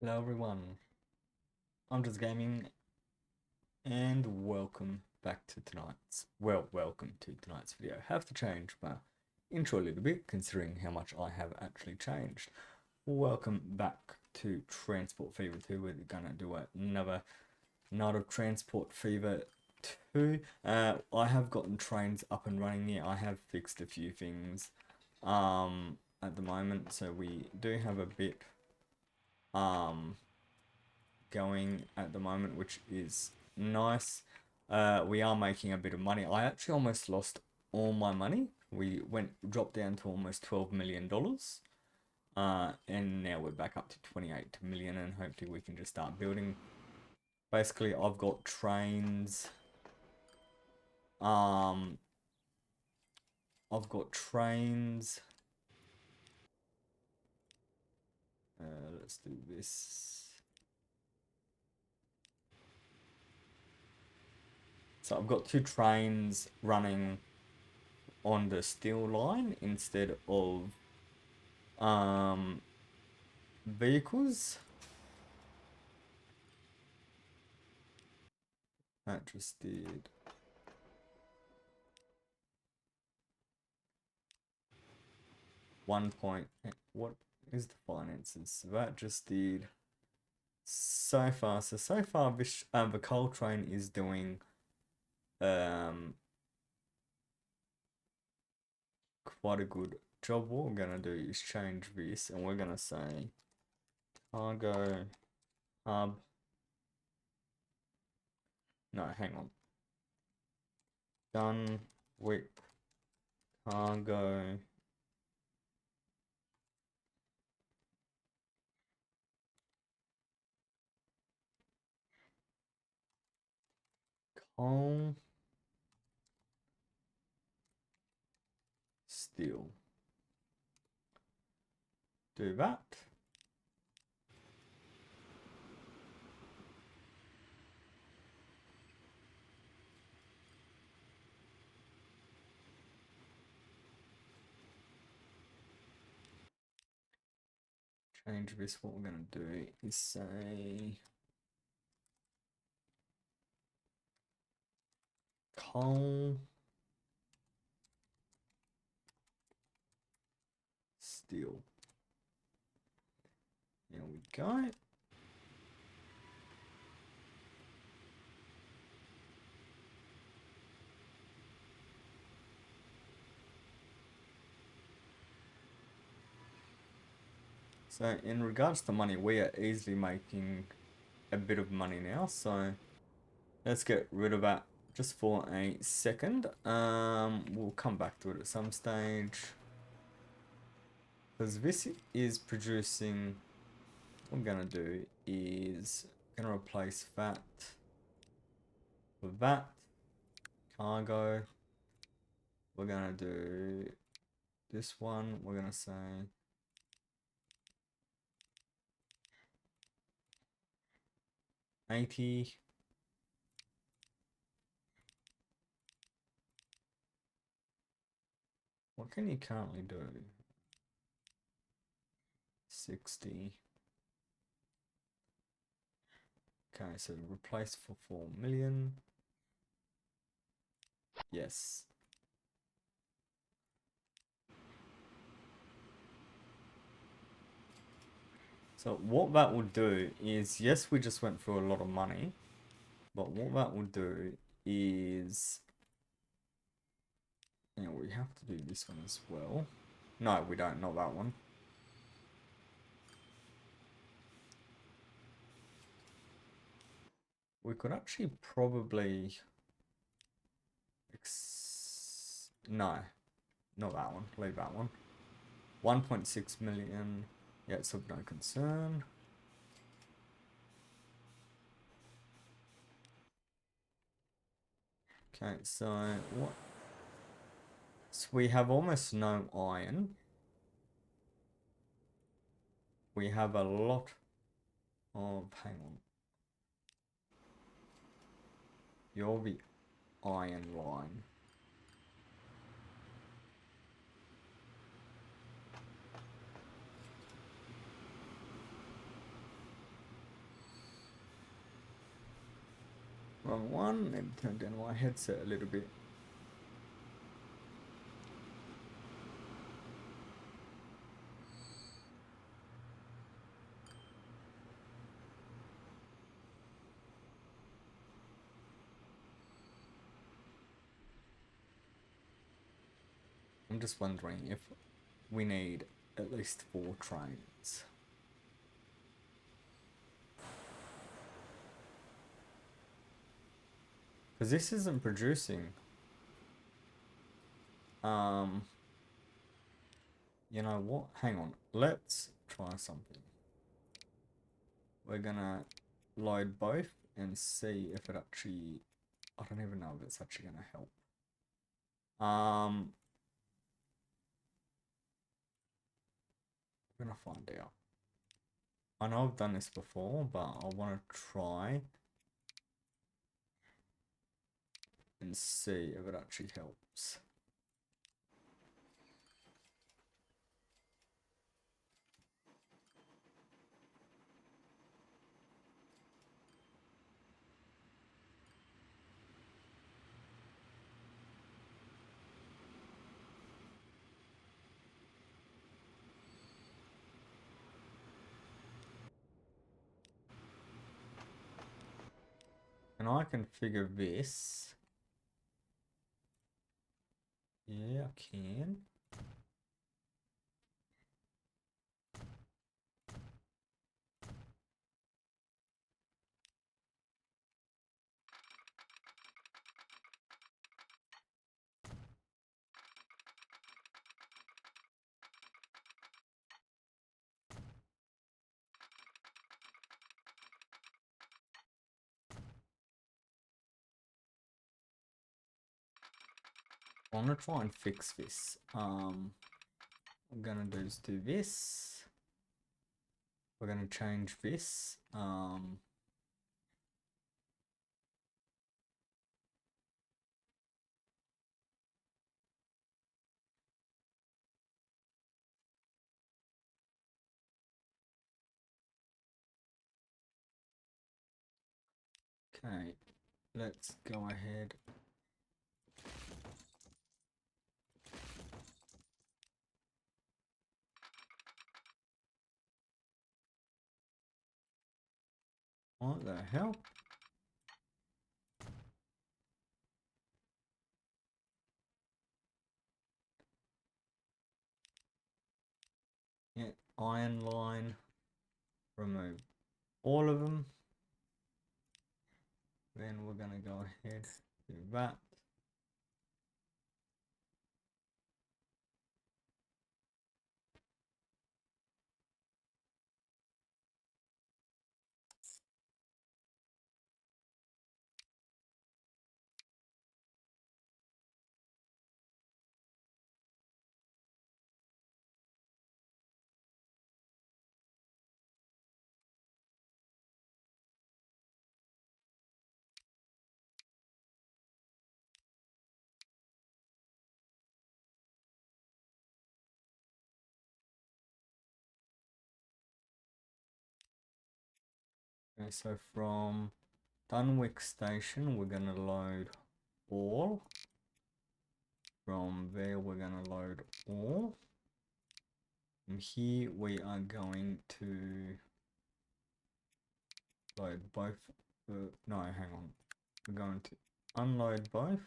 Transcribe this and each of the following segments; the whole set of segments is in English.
Hello everyone, I'm JezzaGaming and welcome to tonight's video. Have to change my intro a little bit considering how much I have actually changed. Welcome back to Transport Fever 2. We're gonna do another Night of Transport Fever 2. I have gotten trains up and running here. I have fixed a few things at the moment, so we do have a bit going at the moment, which is nice. We are making a bit of money. I actually almost lost all my money. We dropped down to almost $12 million. And now we're back up to 28 million, and hopefully we can just start building. Basically, I've got trains. I've got trains. Let's do this. So I've got two trains running on the steel line instead of vehicles. That just did 1 point. What is the finances? So that just did so far. So far, the coal train is doing quite a good job. What we're gonna do is change this, and we're gonna say cargo hub. No, hang on. Done with cargo. Coal. Steel. Do that. Change this. What we're gonna do is say coal, steel. There we go. So in regards to money, we are easily making a bit of money now. So let's get rid of that just for a second. We'll come back to it at some stage. Because this is producing, what I'm gonna do is gonna replace that with that. Cargo. We're gonna do this one. We're gonna say $80. What can you currently do? 60. Okay, so replace for 4 million. Yes. So what that will do is, yes, we just went through a lot of money, but what that will do is, you know, we have to do this one as well. No, we don't, not that one. We could actually probably, no, not that one, leave that one. 1.6 million, yeah, it's of no concern. Okay, so what? So we have almost no iron. We have a lot of, hang on. You're the iron line. wrong one. Maybe turn down my headset a little bit. I'm just wondering if we need at least 4 trains. Because this isn't producing. You know what? Hang on. Let's try something. We're gonna load both and see if it actually... I don't even know if it's actually gonna help. We're gonna find out. I know I've done this before, but I want to try and see if it actually helps. And I can figure this. Yeah, I can. I want to try and fix this. I'm gonna do this. We're gonna change this. Okay, let's go ahead. What the hell? Yeah, iron line. Remove all of them. Then we're gonna go ahead, do that. Okay, so from Dunwich Station, we're gonna load all. From there, we're gonna load all. From here, we are going to load both. No, hang on. We're going to unload both.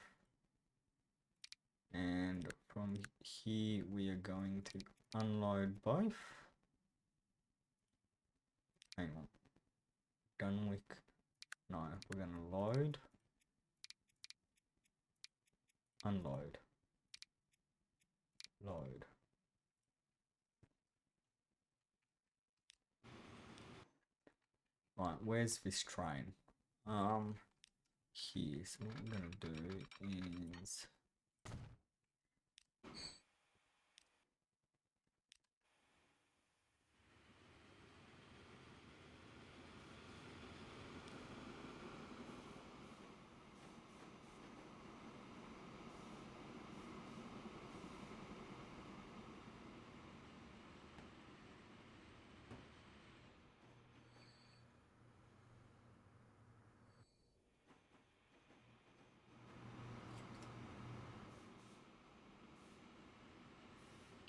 And from here, we are going to unload both. Hang on. Dunwich. No, we're gonna load. Unload. Load. Right, where's this train? Here. So what I'm gonna do is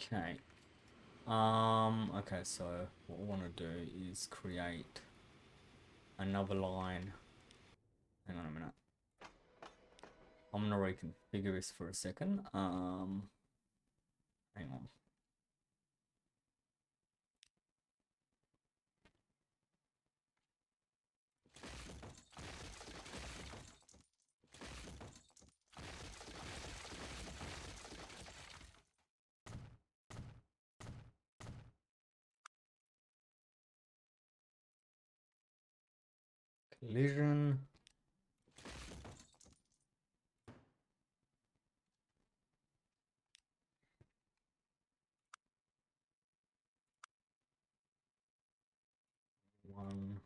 Okay. Okay, so what I want to do is create another line. Hang on a minute. I'm gonna reconfigure this for a second. Hang on. Collision. One.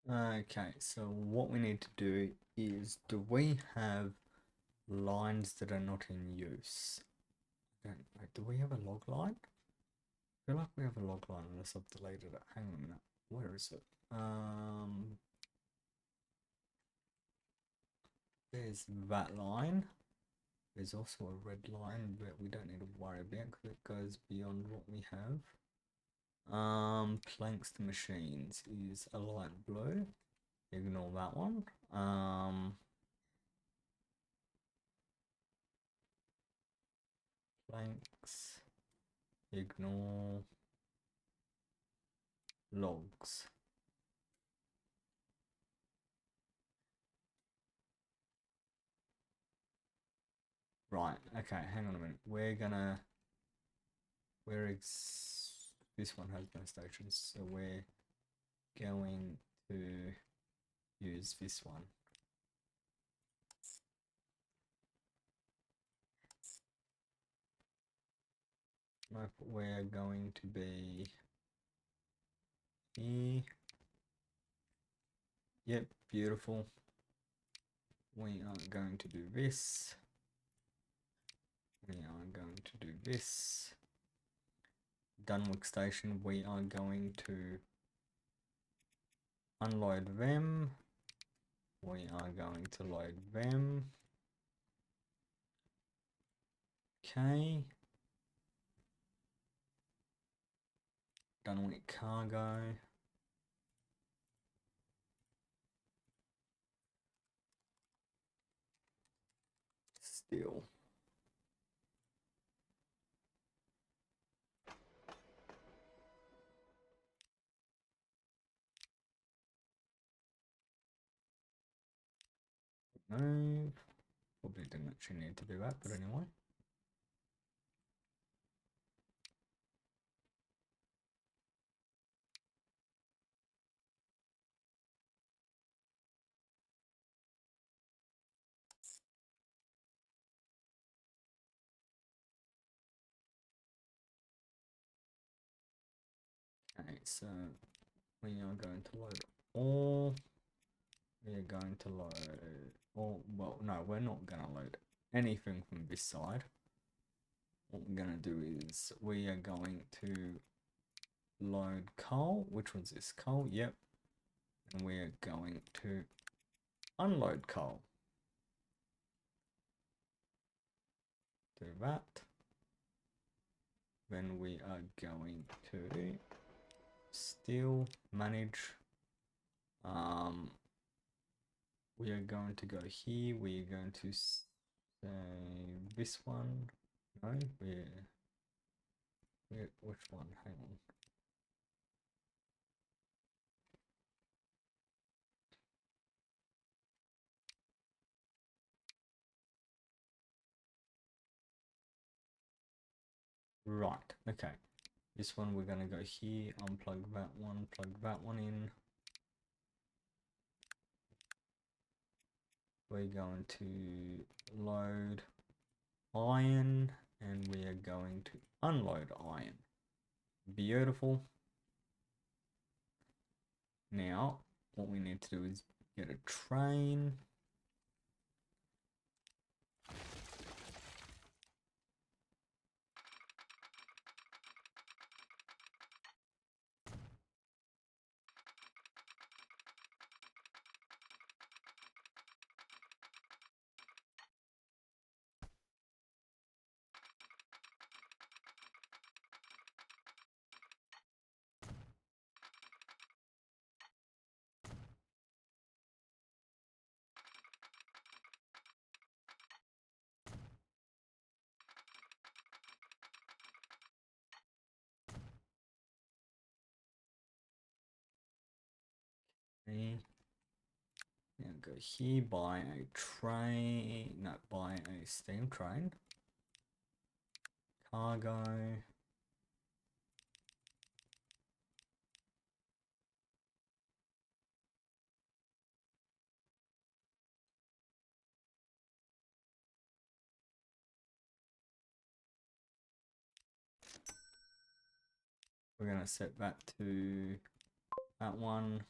Okay, so what we need to do is, do we have lines that are not in use? Wait, do we have a log line? I feel like we have a log line unless I've deleted it. Hang on a minute. Where is it? There's that line. There's also a red line that we don't need to worry about because it goes beyond what we have. Planks to machines is a light blue. Ignore that one. Planks. Ignore logs. Right, okay, hang on a minute. This one has no stations, so we're going to use this one. Nope, we're going to be here. Yep, beautiful. We are going to do this. We are going to do this. Dunwick Station, we are going to unload them. We are going to load them. Okay. Dunwick Cargo. Still. Move. Probably didn't actually need to do that, but anyway. Okay, so we are going to load all. We are going to load, or well, no, we're not gonna load anything from this side. What we're gonna do is we are going to load coal. Which one's this? Coal, yep. And we are going to unload coal. Do that. Then we are going to still manage. We are going to go here. We are going to say this one. No, which one? Hang on. Right, okay. This one we're going to go here, unplug that one, plug that one in. We're going to load iron, and we are going to unload iron. Beautiful. Now, what we need to do is get a train. Now go here, buy a train, no, buy a steam train. Cargo. We're going to set that to that one.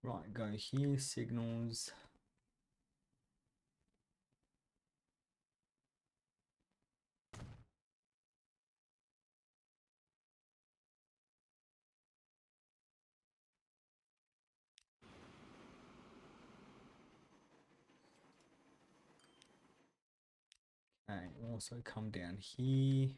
Right, go here, signals. Okay, also come down here.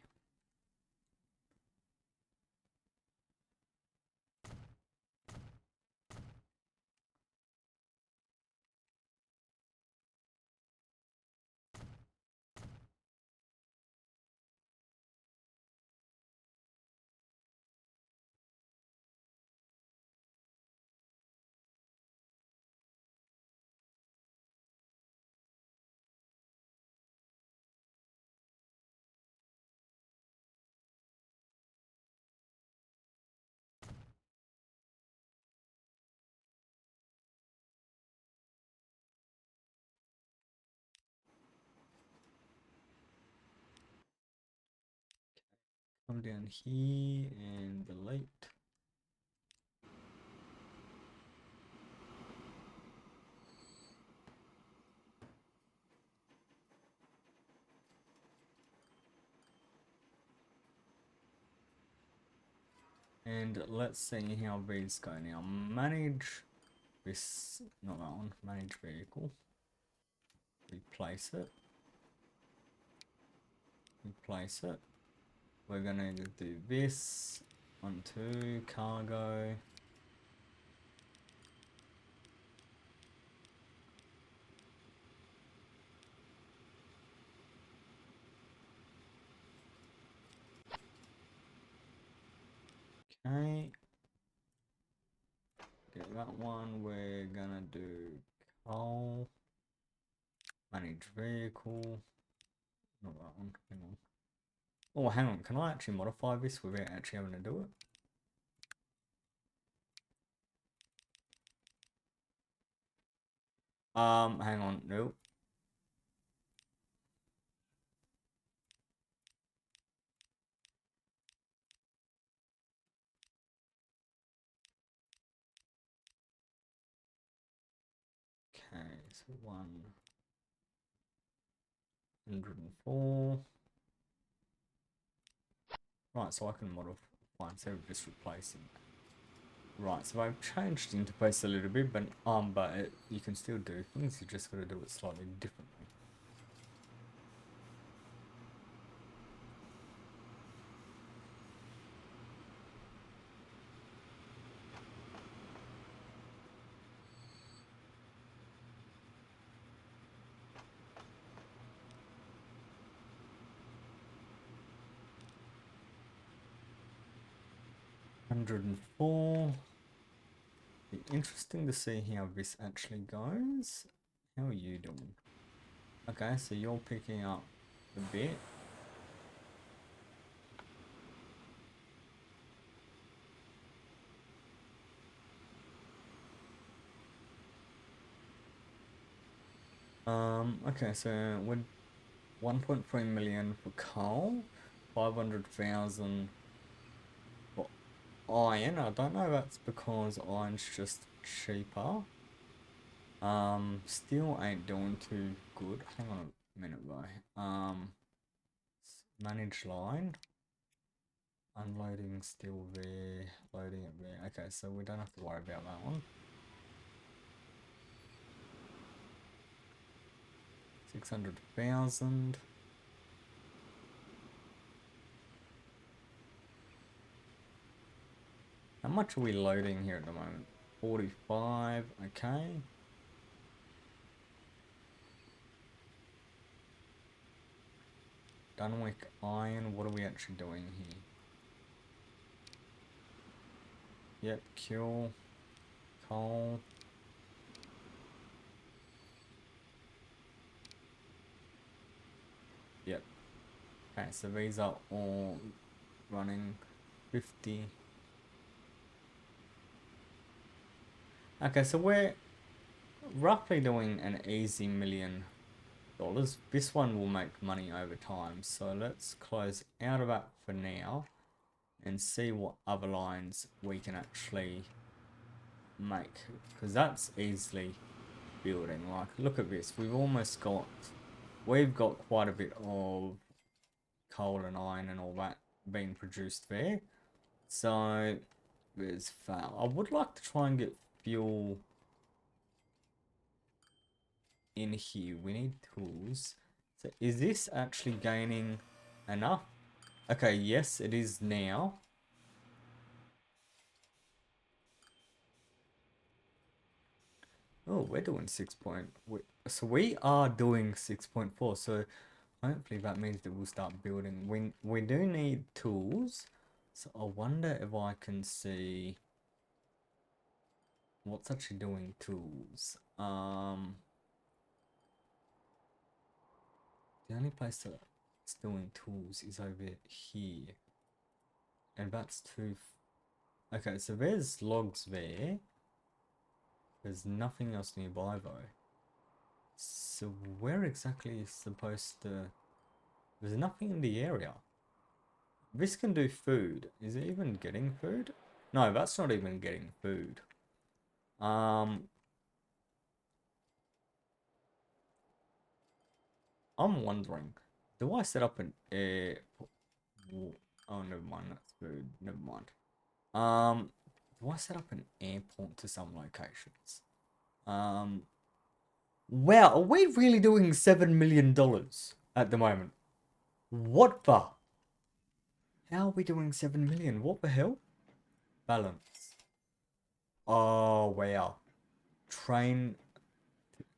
Come down here and delete. And let's see how these go now. Manage this, not that one, manage vehicle. Replace it. Replace it. We're gonna do this. 1, 2, cargo. Okay. Get that one. We're gonna do coal. Manage vehicle. Not that one. Hang on. Oh, hang on. Can I actually modify this without actually having to do it? Hang on. Nope. so 104. Right, so I can modify instead of just replacing. Right, so I've changed the interface a little bit, but you can still do things. You just got to do it slightly differently. $104. Be interesting to see how this actually goes. How are you doing? Okay, so you're picking up a bit. Okay, so with 1.3 million for coal, 500,000 for iron. I don't know if that's because iron's just cheaper. Steel ain't doing too good. Hang on a minute though. Manage line. Unloading still there, loading it there. Okay, so we don't have to worry about that one. 600,000. How much are we loading here at the moment? 45, okay. Dunwick iron, what are we actually doing here? Yep, kill, coal. Yep. Okay, so these are all running 50. Okay, so we're roughly doing an easy $1 million. This one will make money over time, so let's close out of that for now and see what other lines we can actually make, because that's easily building. Like, look at this, we've got quite a bit of coal and iron and all that being produced there. So there's fail. I would like to try and get fuel in here. We need tools. So is this actually gaining enough? Okay, yes, it is now. Oh, we're doing 6 point. So we are doing 6.4. So hopefully that means that we'll start building. We do need tools. So I wonder if I can see what's actually doing tools. The only place that's doing tools is over here. And that's too... Okay, so there's logs there. There's nothing else nearby though. So where exactly is supposed to... There's nothing in the area. This can do food. Is it even getting food? No, that's not even getting food. I'm wondering, do I set up an air... Oh, never mind, that's food. Never mind. Do I set up an airport to some locations? Wow, are we really doing $7 million at the moment? What the? How are we doing 7 million? What the hell? Balance. Oh, wow. Train,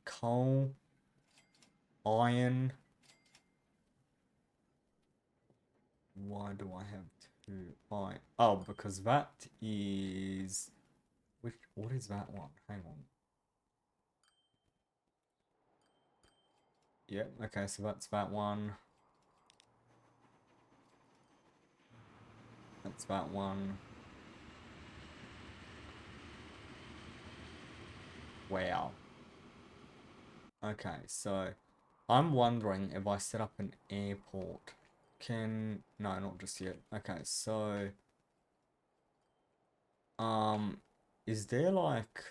coal, iron. Why do I have two iron? Oh, because that is... what is that one? Hang on. Yep, okay, so that's that one. That's that one. Wow. Okay, so I'm wondering if I set up an airport. No, not just yet. Okay, so is there like,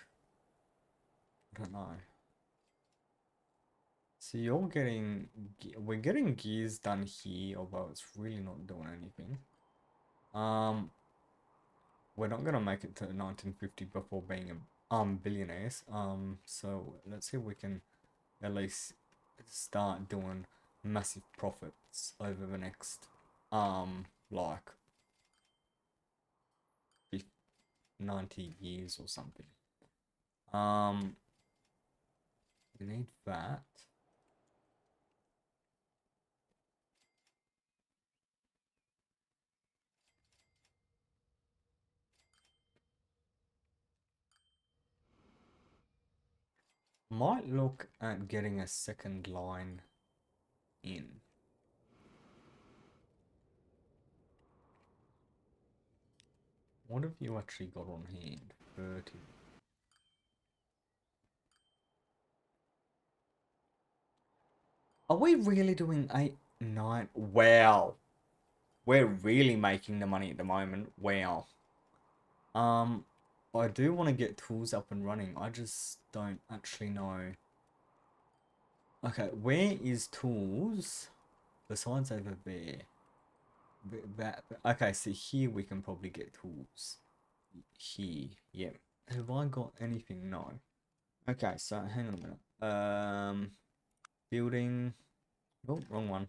I don't know. So we're getting gears done here, although it's really not doing anything. We're not gonna make it to 1950 before being billionaires. So let's see if we can at least start doing massive profits over the next like 90 years or something. We need that. Might look at getting a second line in. What have you actually got on hand? 30. Are we really doing 8, 9? Wow. We're really making the money at the moment. Wow. I do want to get tools up and running. I just don't actually know. Okay, where is tools? Besides over there. Okay, so here we can probably get tools. Here, yeah. Have I got anything? No. Okay, so hang on a minute. Building. Oh, wrong one.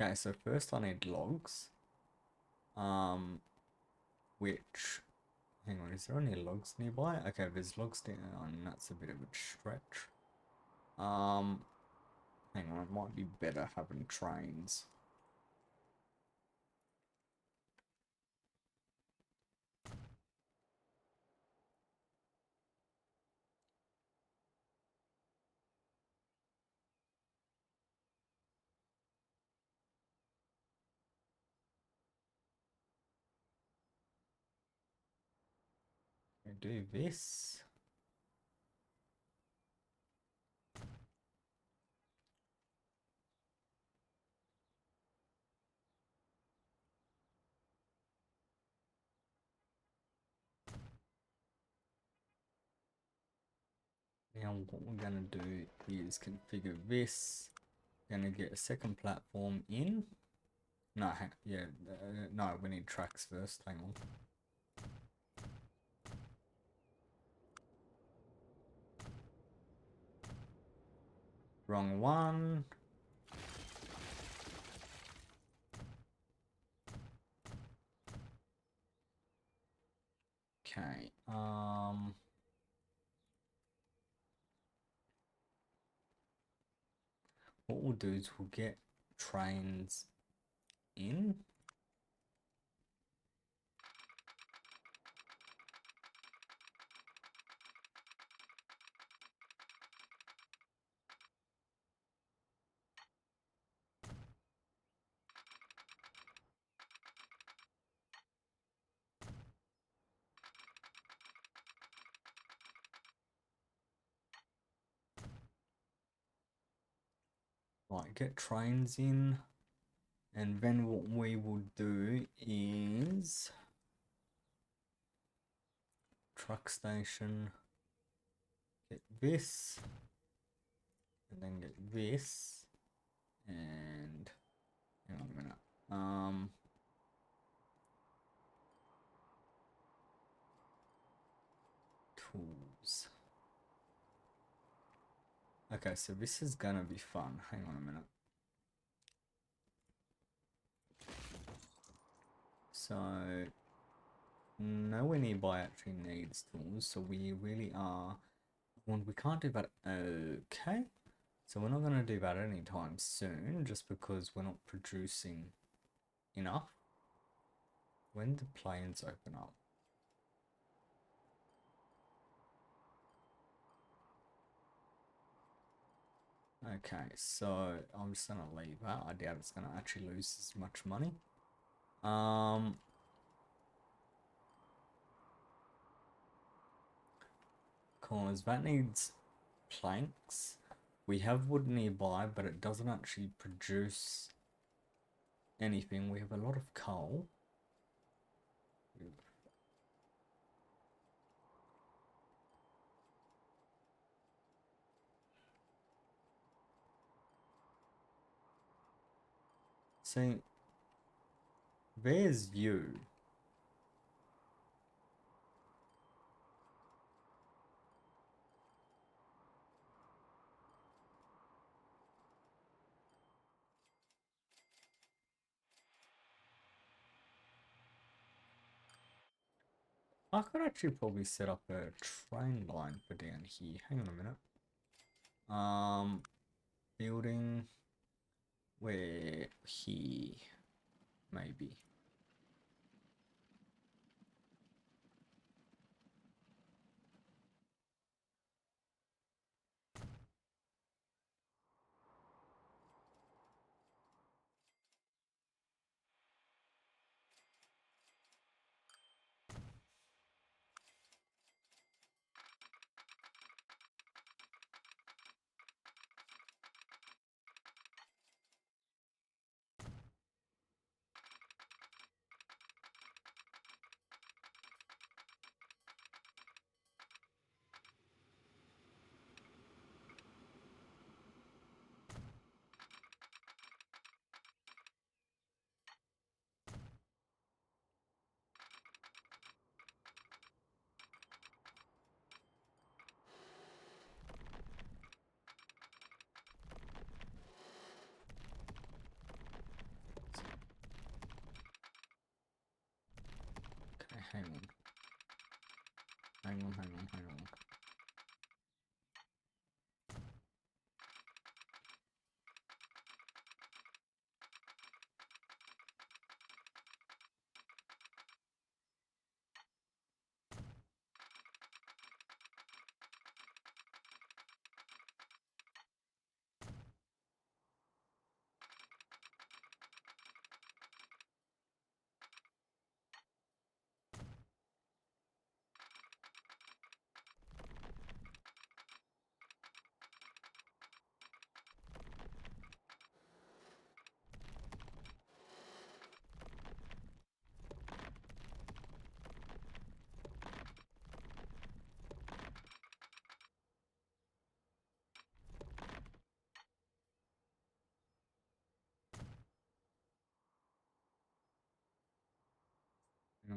Okay, so first I need logs. Which, hang on, is there any logs nearby? Okay, there's logs down, and that's a bit of a stretch. Hang on, it might be better having trains. I do this. Now what we're gonna do is configure this. Gonna get a second platform in. No, yeah, no, we need tracks first. Hang on. Wrong one. Okay. What we'll do is we'll get trains in. Right, get trains in. And then what we will do is truck station, get this, and then get this, and hang on a minute. Tools. Okay, so this is gonna be fun. Hang on a minute. So nowhere nearby actually needs tools, so we really are. Well, we can't do that. Okay, so we're not gonna do that anytime soon, just because we're not producing enough. When do planes open up? Okay, so I'm just gonna leave that. I doubt it's gonna actually lose as much money. Cause that needs planks. We have wood nearby, but it doesn't actually produce anything. We have a lot of coal. See, there's you. I could actually probably set up a train line for down here. Hang on a minute. Building where here, maybe. Okay, hang on. Hang on.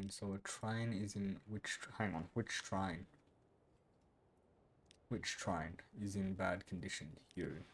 So a train is in which? Hang on, which train? Which train is in bad condition? You.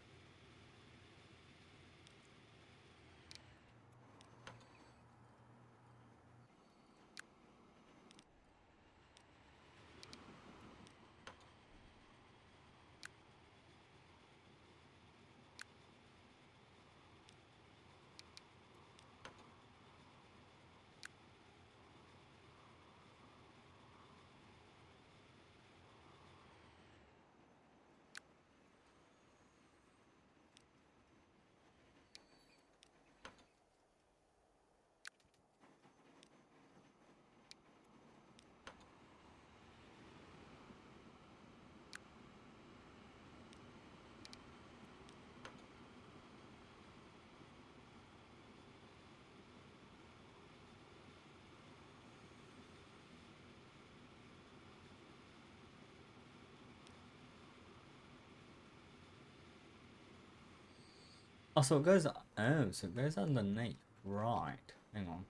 Oh, so it goes. Oh, so it goes underneath. Right. Hang on.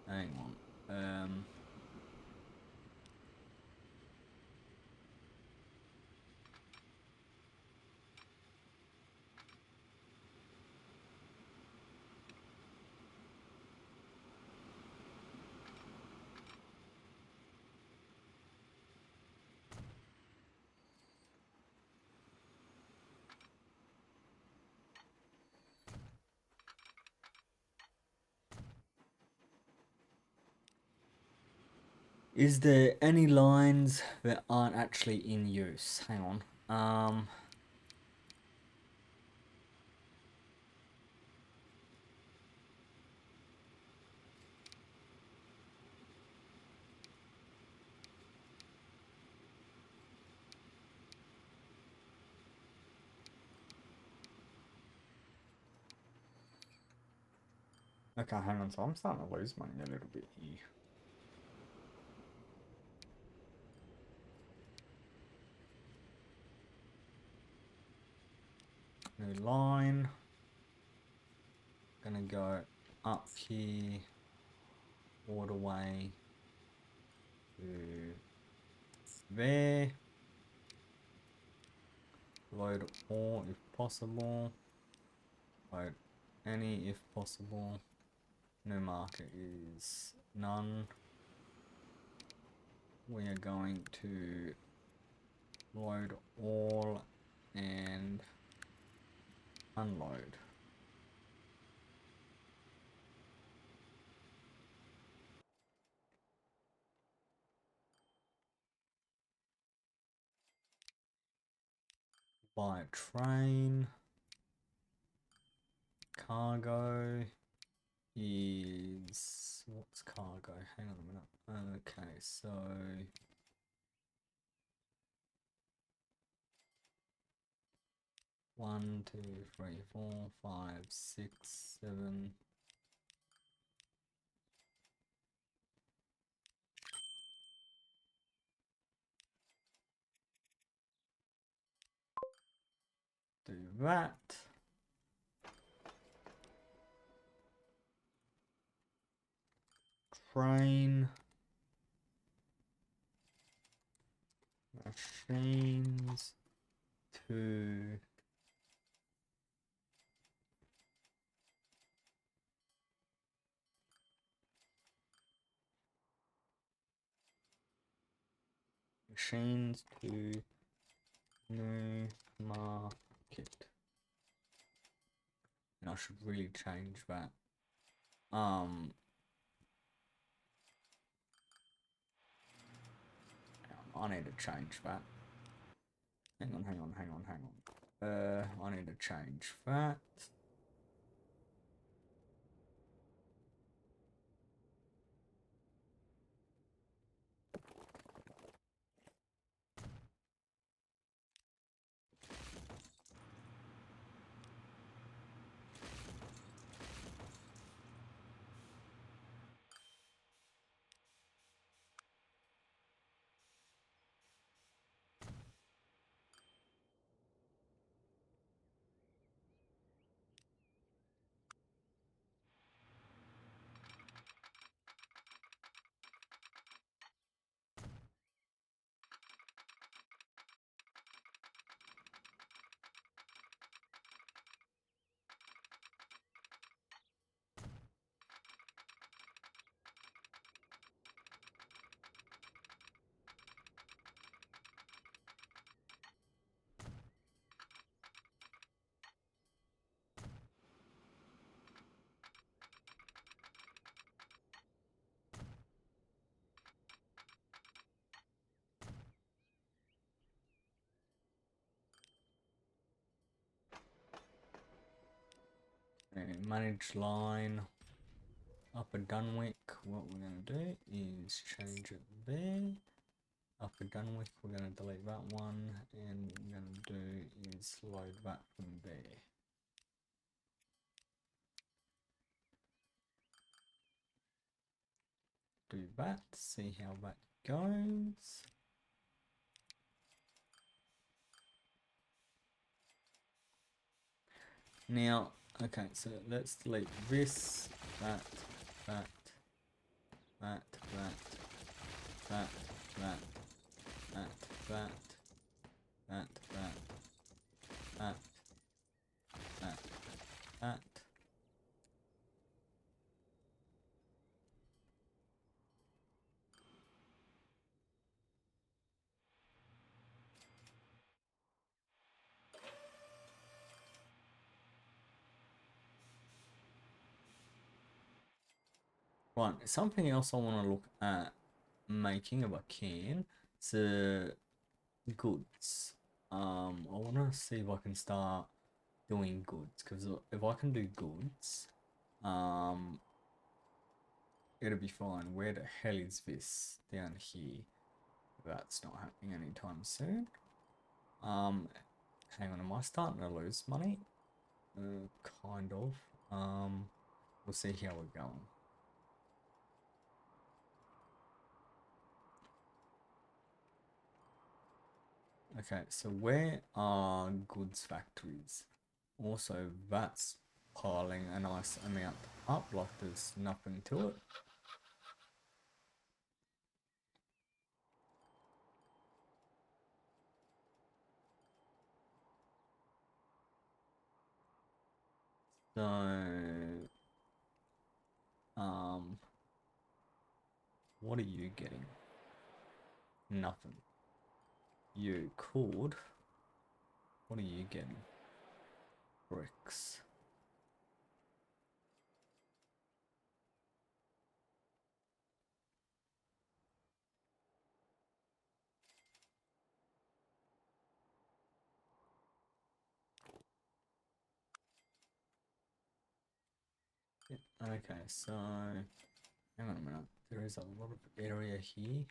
Hang on. Is there any lines that aren't actually in use? Hang on. Okay, hang on. So I'm starting to lose money a little bit here. New line. Gonna go up here all the way to there. Load all if possible. Load any if possible. New market is none. We are going to load all and unload. By train. Cargo is, what's cargo? Hang on a minute. Okay, so one, two, three, four, five, six, seven. Do that. Train. Machines. To machines to new market. And I should really change that. I need to change that. Hang on. I need to change that. And manage line. Upper Dunwick, what we're going to do is change it there. Upper Dunwick, we're going to delete that one, and what we're going to do is load that from there. Do that, see how that goes. Now, okay, so let's delete this, that, that, that, that, that, that, that, that, that, that, that, that. Right, something else I want to look at making if I can. So goods. I want to see if I can start doing goods, because if I can do goods, it'll be fine. Where the hell is this? Down here. That's not happening anytime soon. Hang on, am I starting to lose money? Kind of. we'll see how we're going. Okay, so where are goods factories? Also, that's piling a nice amount up, like there's nothing to it. So, what are you getting? Nothing. You could. What are you getting? Bricks. Yeah, okay, so hang on a minute. There is a lot of area here.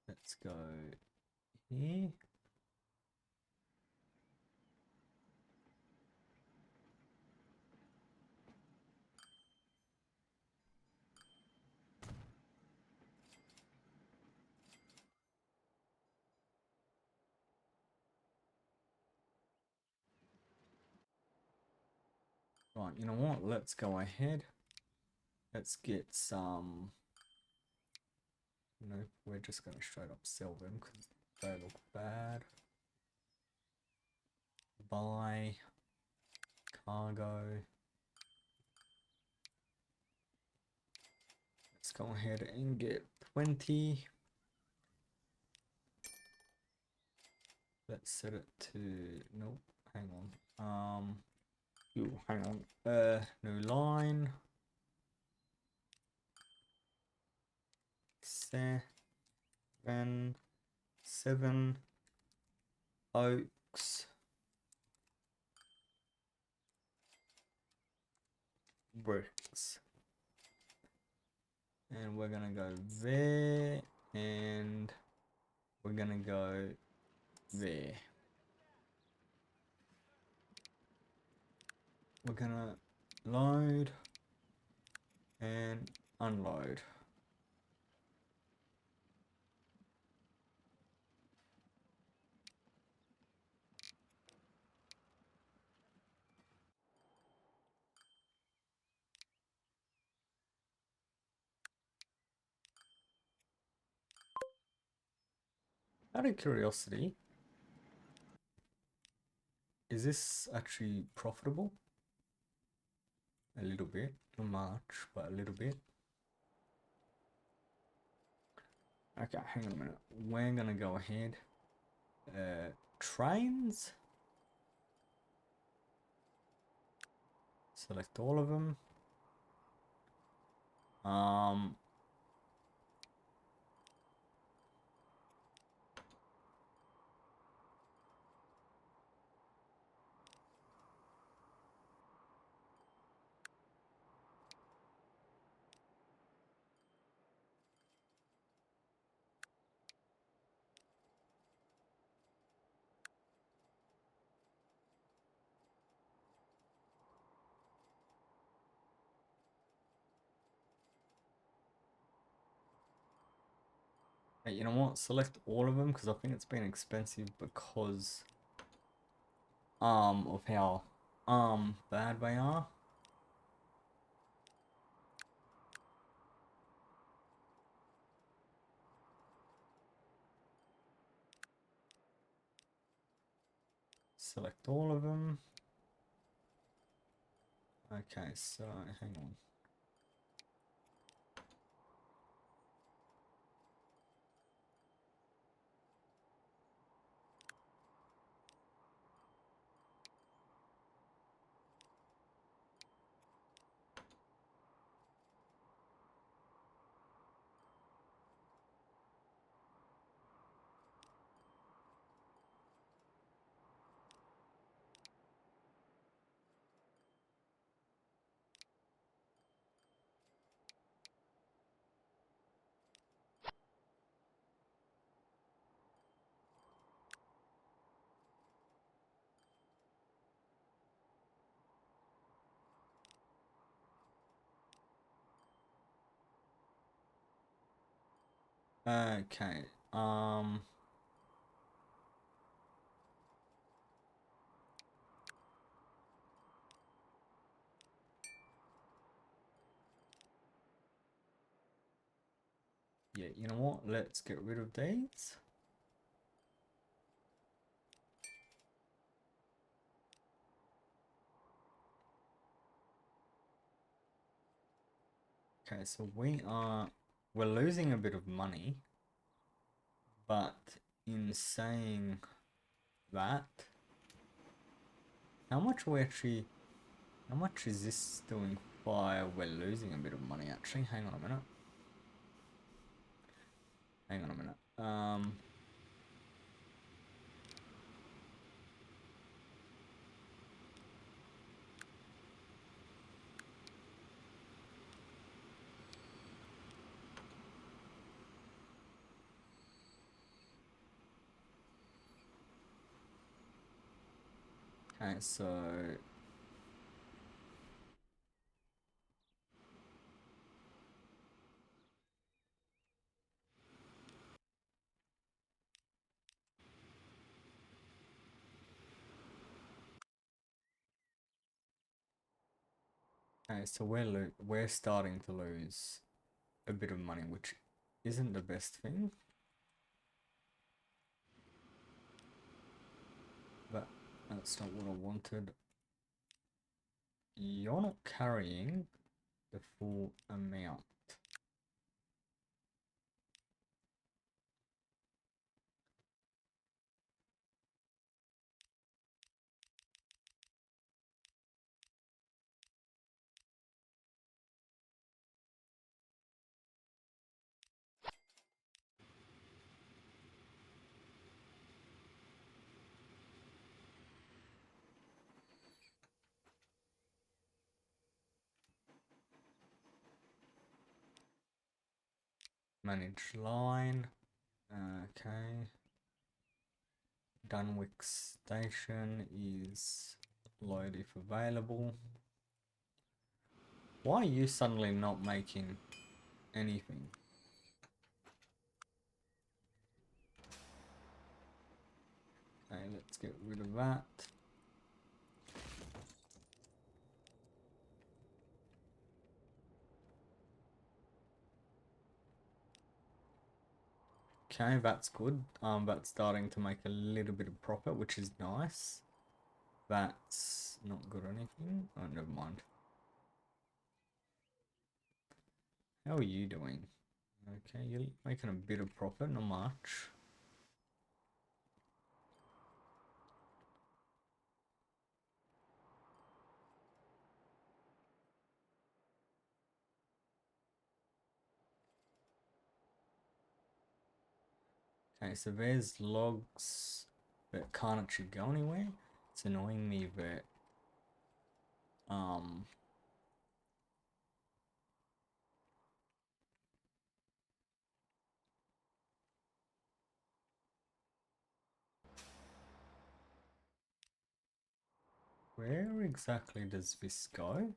Let's go here. Right, you know what? Let's go ahead. Let's get some. Nope, we're just gonna straight up sell them because they look bad. Buy cargo. Let's go ahead and get 20. Let's set it to nope. Hang on. Hang on. New line. Seven oaks. Bricks. And we're gonna go there, and we're gonna go there. We're gonna load and unload. Out of curiosity, is this actually profitable? A little bit, not much, but a little bit. Okay, hang on a minute. We're gonna go ahead. Trains. Select all of them. Hey, you know what? Select all of them because I think it's been expensive because of how bad they are. Select all of them. Okay, so hang on. Okay. Yeah, you know what? Let's get rid of these. Okay, so we're losing a bit of money, but in saying that, how much is this doing fire? We're losing a bit of money actually. Hang on a minute. Okay, so we're starting to lose a bit of money, which isn't the best thing. But that's not what I wanted. You're not carrying the full amount. Manage line. Okay. Dunwich station is load if available. Why are you suddenly not making anything? Okay, let's get rid of that. Okay, that's good. That's starting to make a little bit of profit, which is nice. That's not good or anything. Oh, never mind. How are you doing? Okay, you're making a bit of profit, not much. Okay, so there's logs that can't actually go anywhere. It's annoying me that where exactly does this go?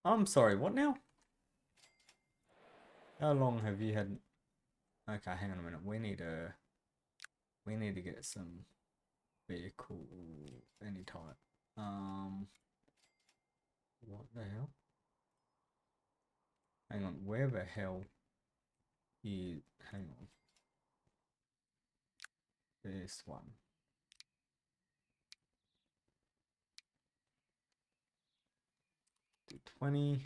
I'm sorry, what now? How long have you had? Okay, hang on a minute. We need to get some vehicle any type. What the hell? Hang on, where the hell is? Hang on, this one. 20.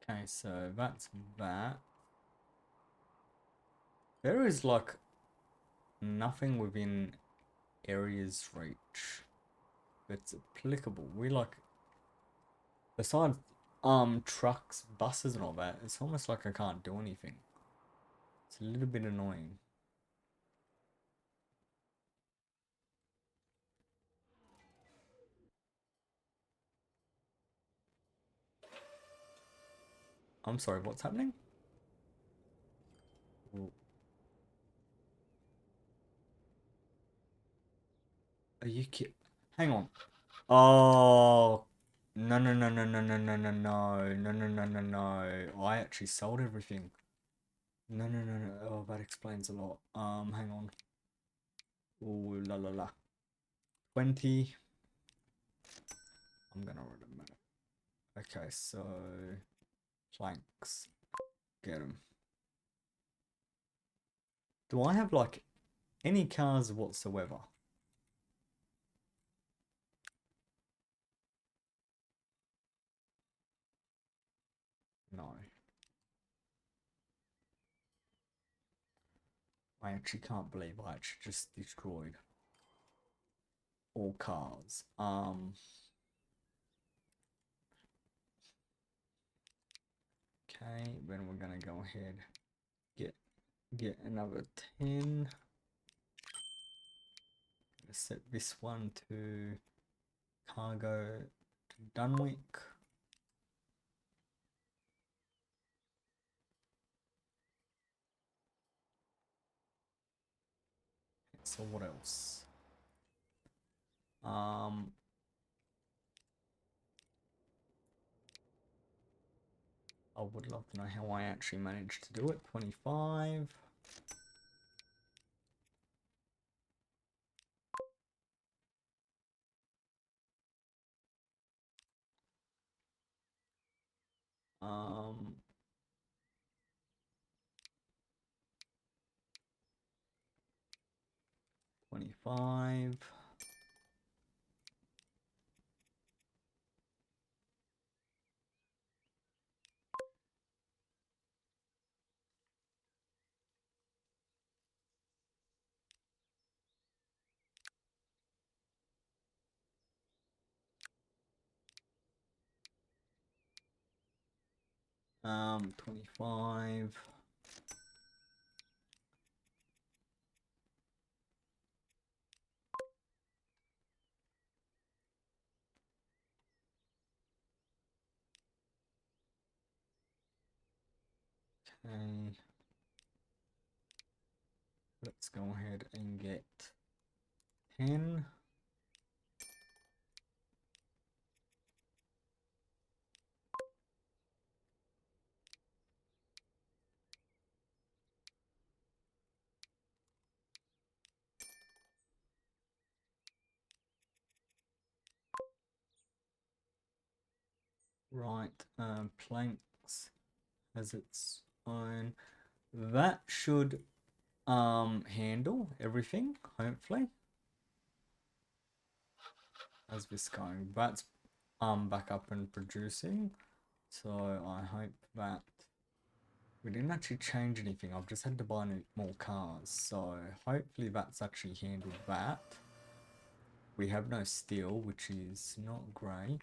Okay, so that's that. There is like nothing within area's reach that's applicable. We like, besides trucks, buses and all that, it's almost like I can't do anything. It's a little bit annoying. I'm sorry, what's happening? Are you kidding? Hang on. Oh, no, no, no, no, no, no, no, no, no, no, no, no, no, no. I actually sold everything. No, no, no, no. Oh, that explains a lot. Hang on. Oh, la, la, la. 20. I'm gonna write a minute. Okay, so planks. Get them. Do I have like any cars whatsoever? No. I actually can't believe I actually just destroyed all cars. Okay, then we're gonna go ahead get another 10. Set this one to cargo to Dunwick. So what else? I would love to know how I actually managed to do it. 25. Um, 25. 25. Okay. Let's go ahead and get 10. Right, planks has its own. That should handle everything, hopefully. How's this going? That's back up and producing. So I hope that we didn't actually change anything. I've just had to buy more cars. So hopefully that's actually handled that. We have no steel, which is not great.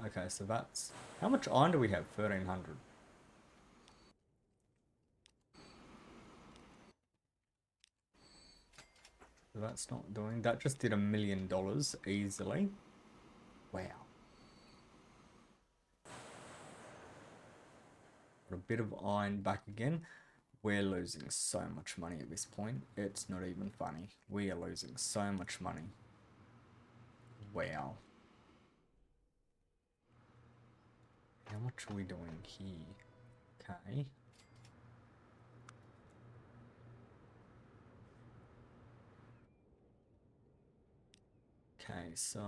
Okay, so that's... How much iron do we have? 1,300. So that's not doing... That just did $1 million easily. Wow. Got a bit of iron back again. We're losing so much money at this point. It's not even funny. We are losing so much money. Wow. How much are we doing here? Okay. Okay, so...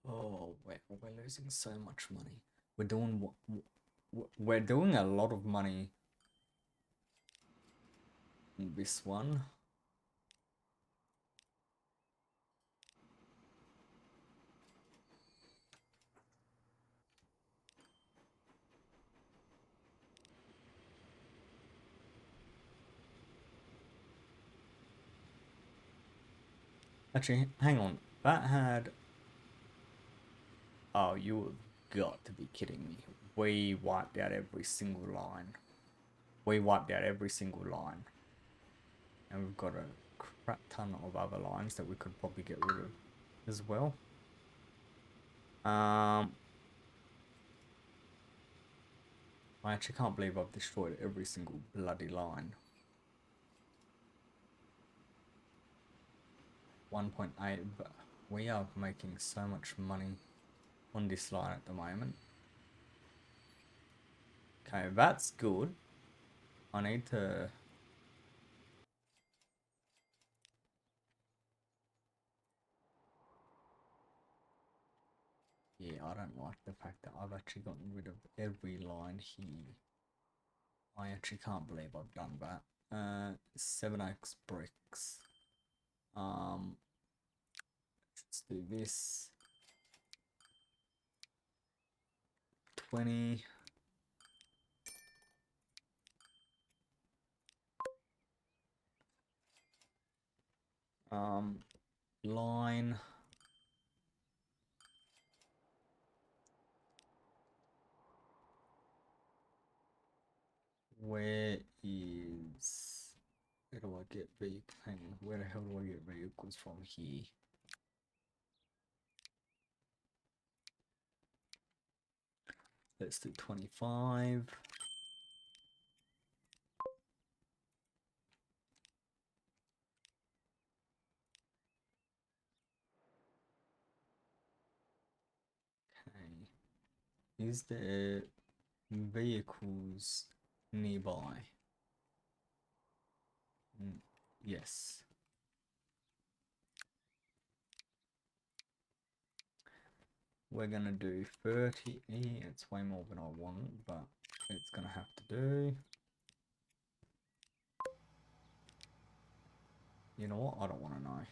Oh, we're losing so much money. We're doing... We're doing a lot of money in this one. Actually, hang on. That had... Oh, you have got to be kidding me. We wiped out every single line. We wiped out every single line. And we've got a crap ton of other lines that we could probably get rid of as well. I actually can't believe I've destroyed every single bloody line. 1.8, but we are making so much money on this line at the moment. Okay, that's good. I need to... Yeah, I don't like the fact that I've actually gotten rid of every line here. I actually can't believe I've done that. 7x bricks. Let's do this. 20. Line. Where do I get vehicles? Hang on, where the hell do I get vehicles from here? Let's do 25. Okay. Is there vehicles nearby? Yes. We're gonna do 30. It's way more than I want, but it's gonna have to do. You know what? I don't want to know.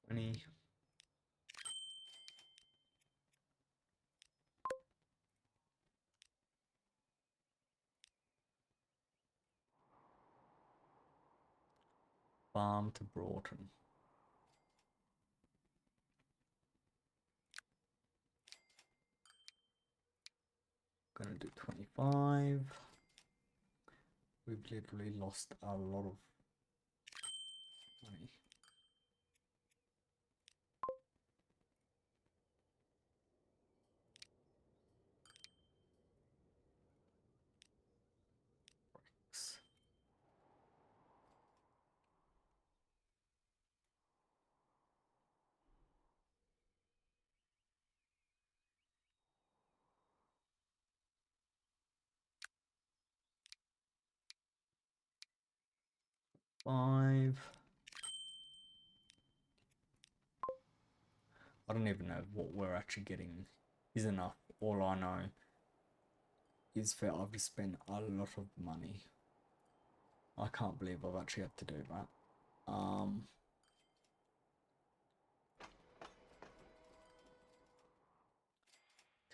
Any farm to Broughton. Gonna do 25. We've literally lost a lot of money. Five. I don't even know what we're actually getting is enough. All I know is that I've just spent a lot of money. I can't believe I've actually had to do that.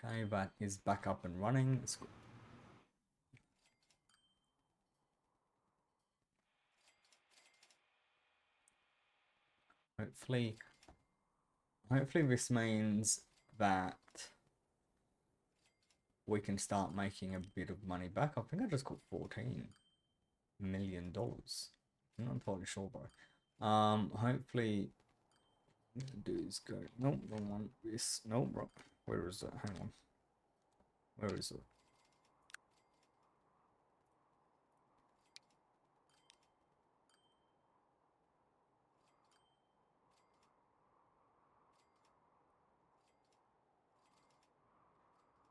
Okay, that is back up and running. It's good. Hopefully this means that we can start making a bit of money back. I think I just got $14 million. I'm not entirely sure, bro. Hopefully, what I'm gonna do is go. Nope, wrong one. This. Nope, bro. Where is it? Hang on. Where is it?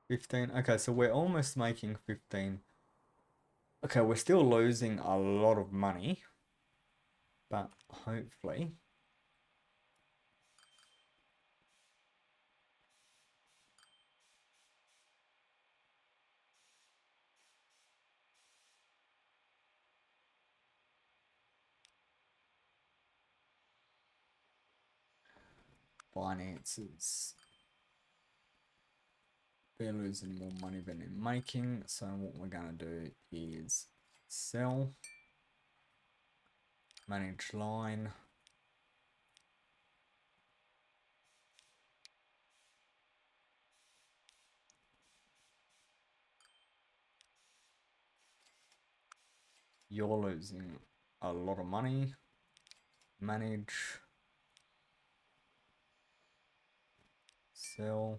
$15. Okay, so we're almost making 15. Okay, we're still losing a lot of money, but hopefully. Finances. They're losing more money than they're making, so what we're gonna do is sell, manage line, You're losing a lot of money. Manage. Sell.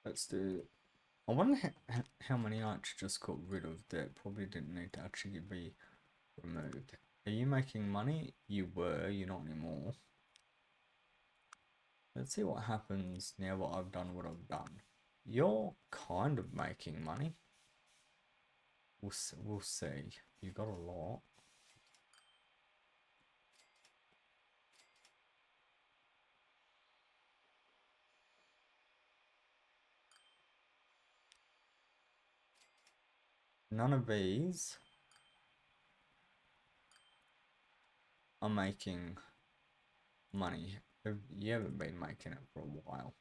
Let's do. I wonder how many I actually just got rid of that probably didn't need to actually be removed. Are you making money? You were, you're not anymore. Let's see what happens now that I've done what I've done. You're kind of making money. We'll see. You got a lot. None of these are making money. You haven't been making it for a while.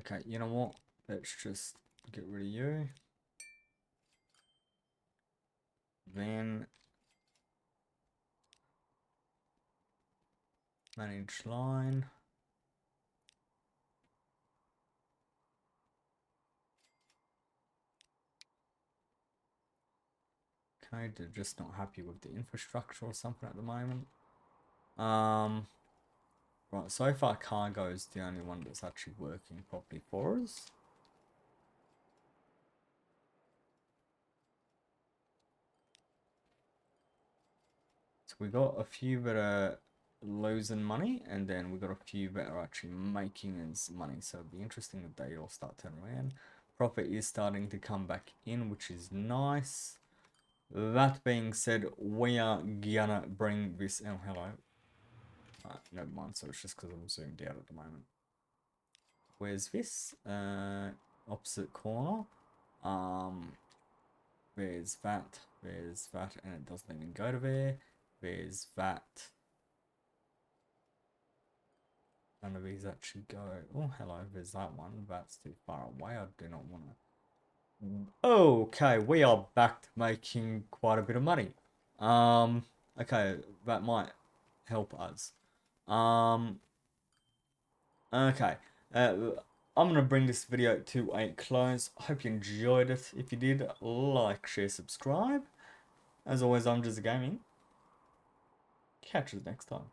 Okay, you know what? Let's just get rid of you. Then manage line. Okay, they're just not happy with the infrastructure or something at the moment. Right, so far cargo is the only one that's actually working properly for us. So we got a few that are losing money, and then we got a few that are actually making us money. So it'll be interesting if they all start turning around. Profit is starting to come back in, which is nice. That being said, we are gonna bring this. Oh, hello. Never mind. So it's just because I'm zoomed out at the moment. Where's this? Opposite corner. There's that. There's that, and it doesn't even go to there. There's that. None of these actually go. Oh, hello. There's that one. That's too far away. I do not want to. Okay, we are back to making quite a bit of money. Okay, that might help us. Okay. I'm gonna bring this video to a close. I hope you enjoyed it. If you did, like, share, subscribe. As always, I'm JezzaGaming. Catch you next time.